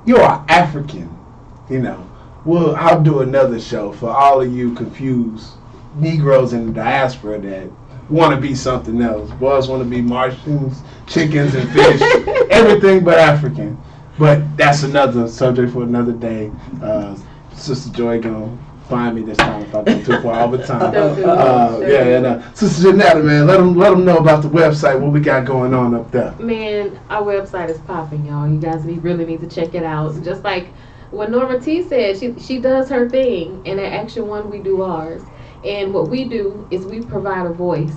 You are African, you know. Well, I'll do another show for all of you confused Negroes in the diaspora that want to be something else. Boys want to be Martians, chickens, and fish, everything but African. But that's another subject for another day. Sister Joy gonna find me this time if I go too far all the time. Sister Janetta, man, let them know about the website, what we got going on up there. Man, our website is popping, y'all. You guys really need to check it out. Just like what Norma T said, she does her thing, and at Action One we do ours. And what we do is we provide a voice,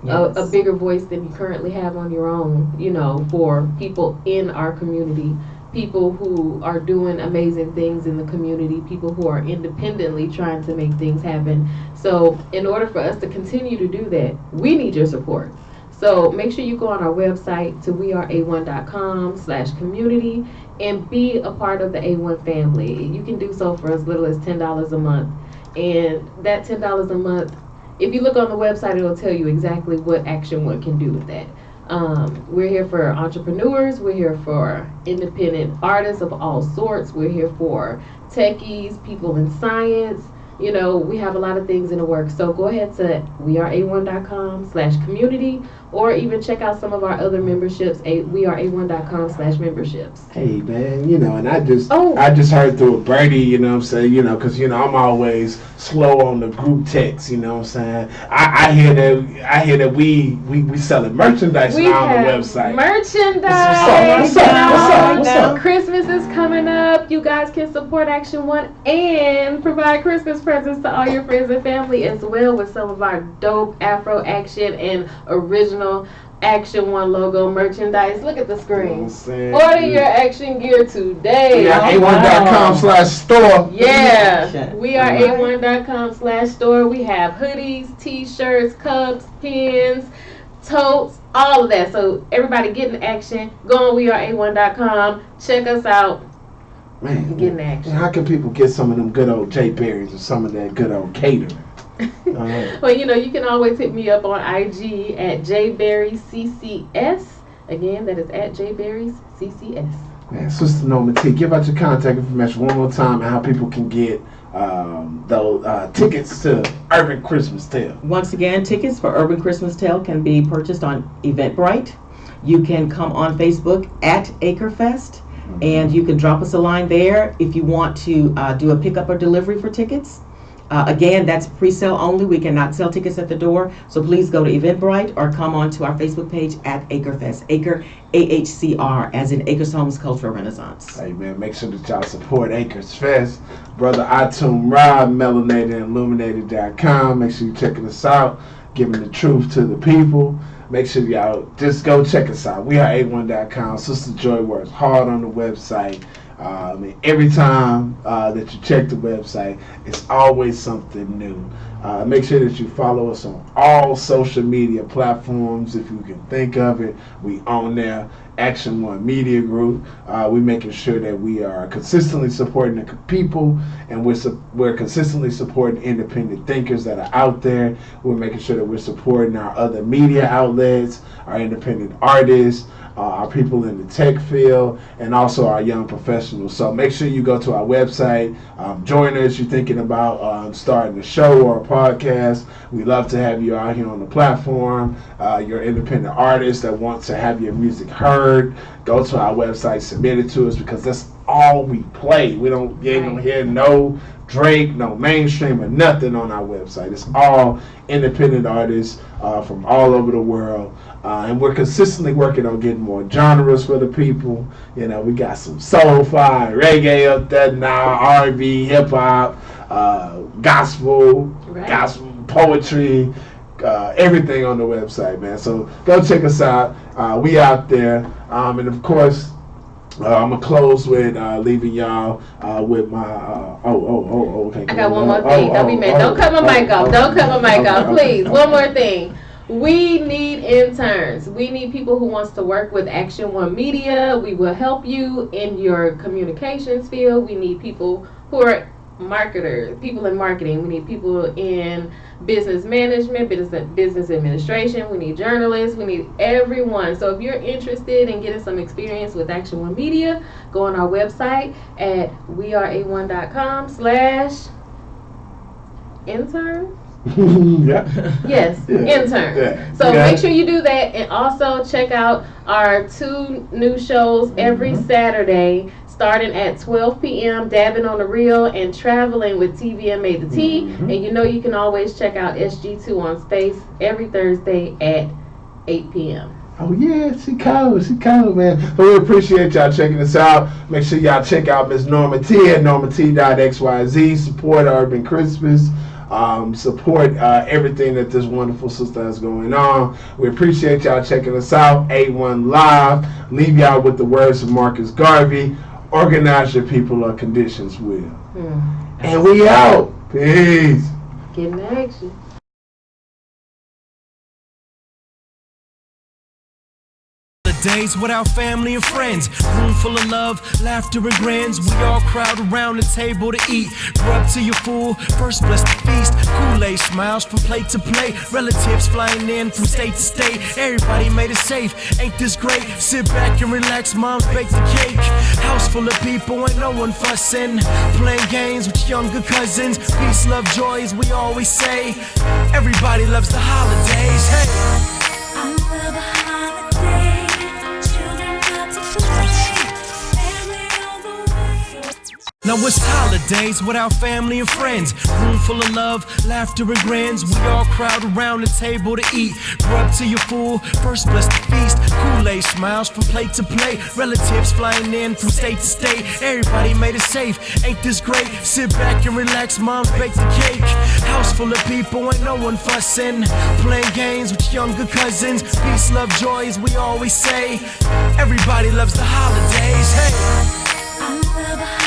a bigger voice than you currently have on your own, you know, for people in our community, people who are doing amazing things in the community, people who are independently trying to make things happen. So in order for us to continue to do that, we need your support. So make sure you go on our website to wearea1.com/community and be a part of the A1 family. You can do so for as little as $10 a month. And that $10 a month, if you look on the website, it'll tell you exactly what Action One can do with that. We're here for entrepreneurs. We're here for independent artists of all sorts. We're here for techies, people in science. You know, we have a lot of things in the works. So go ahead to wearea1.com/community, or even check out some of our other memberships, wearea1.com/memberships. Hey man, you know, and I just heard through a birdie, you know what I'm saying, you know, because you know I'm always slow on the group text, you know what I'm saying. I hear that we selling merchandise now on the website. Merchandise. What's up? Christmas is coming up. You guys can support Action One and provide Christmas presents to all your friends and family as well with some of our dope Afro Action and original Action One logo merchandise. Look at the screen. Order your action gear today. A1.com/store. Yeah, we are A1.com/store. We have hoodies, t-shirts, cups, pins, totes, all of that. So everybody get in action. Go on wearea1.com. Check us out. Man, get in action. How can people get some of them good old J Berries or some of that good old catering? Well, you know, you can always hit me up on IG at JBerryCCS. Again, that is at JBerryCCS. Man, Sister Norma T, give out your contact information one more time and how people can get those tickets to Urban Christmas Tale. Once again, tickets for Urban Christmas Tale can be purchased on Eventbrite. You can come on Facebook at Acrefest, and you can drop us a line there if you want to do a pickup or delivery for tickets. Again, that's pre-sale only. We cannot sell tickets at the door, so please go to Eventbrite or come on to our Facebook page at Acrefest. Acre, AHCR, as in Acres Homes Cultural Renaissance. Hey man, make sure that y'all support Acres Fest. Brother Atum Rob, melanated.illuminated.com. Make sure you checking us out, giving the truth to the people. Make sure y'all just go check us out. We are A1.com. Sister Joy works hard on the website. Every time that you check the website, it's always something new. Make sure that you follow us on all social media platforms if you can think of it. We own there. Action One Media Group. We're making sure that we are consistently supporting the people, and we're consistently supporting independent thinkers that are out there. We're making sure that we're supporting our other media outlets, our independent artists, our people in the tech field, and also our young professionals. So make sure you go to our website, join us. You're thinking about starting a show or a podcast. We love to have you out here on the platform. You're an independent artist that wants to have your music heard. Go to our website, submit it to us, because that's all we play. You ain't gonna hear no Drake, no mainstream or nothing on our website. It's all independent artists from all over the world. And we're consistently working on getting more genres for the people. You know, we got some soul-fi, reggae up there now, R&B, hip-hop, gospel, gospel poetry, everything on the website, man. So go check us out. We out there. And of course, I'm gonna close with leaving y'all with my okay. I got one more thing. Don't be mad. Don't cut my mic off. Don't cut my mic off, please. One more thing. We need interns. We need people who wants to work with Action One Media. We will help you in your communications field. We need people who are marketers, people in marketing. We need people in business management, business administration. We need journalists. We need everyone. So if you're interested in getting some experience with Action One Media, go on our website at wearea1.com/intern. Yeah. Yes, Yeah. intern. Yeah. So Yeah. make sure you do that, and also check out our 2 new shows every Saturday, starting at 12 p.m. Dabbing on the Reel and Traveling with TVMA the T. And you know you can always check out SG2 on Space every Thursday at 8 p.m. Oh yeah, she cold, man. But we appreciate y'all checking us out. Make sure y'all check out Miss Norma T at normat.xyz. Support Urban Christmas. Support everything that this wonderful sister has going on. We appreciate y'all checking us out. A1 Live. Leave y'all with the words of Marcus Garvey. Organize your people or conditions will. And we out. Peace. Get in action. Days without family and friends, room full of love, laughter and grins. We all crowd around the table to eat. Grub till you're full, first bless the feast. Kool-Aid smiles from plate to plate. Relatives flying in from state to state. Everybody made it safe, ain't this great? Sit back and relax, mom's baked the cake. House full of people, ain't no one fussing. Playing games with younger cousins. Peace, love, joy, as we always say. Everybody loves the holidays, hey. I love the holidays. Children got to play. Family all the way. Now it's holidays without family and friends. Room full of love, laughter and grins. We all crowd around the table to eat. Grub till you're full, first bless the feast. Kool-Aid smiles from plate to plate. Relatives flying in from state to state. Everybody made it safe, ain't this great? Sit back and relax, mom's baked the cake. House full of people, ain't no one fussing. Playing games with younger cousins. Peace, love, joy, as we always say. Everybody loves the holidays, hey. I love the holidays.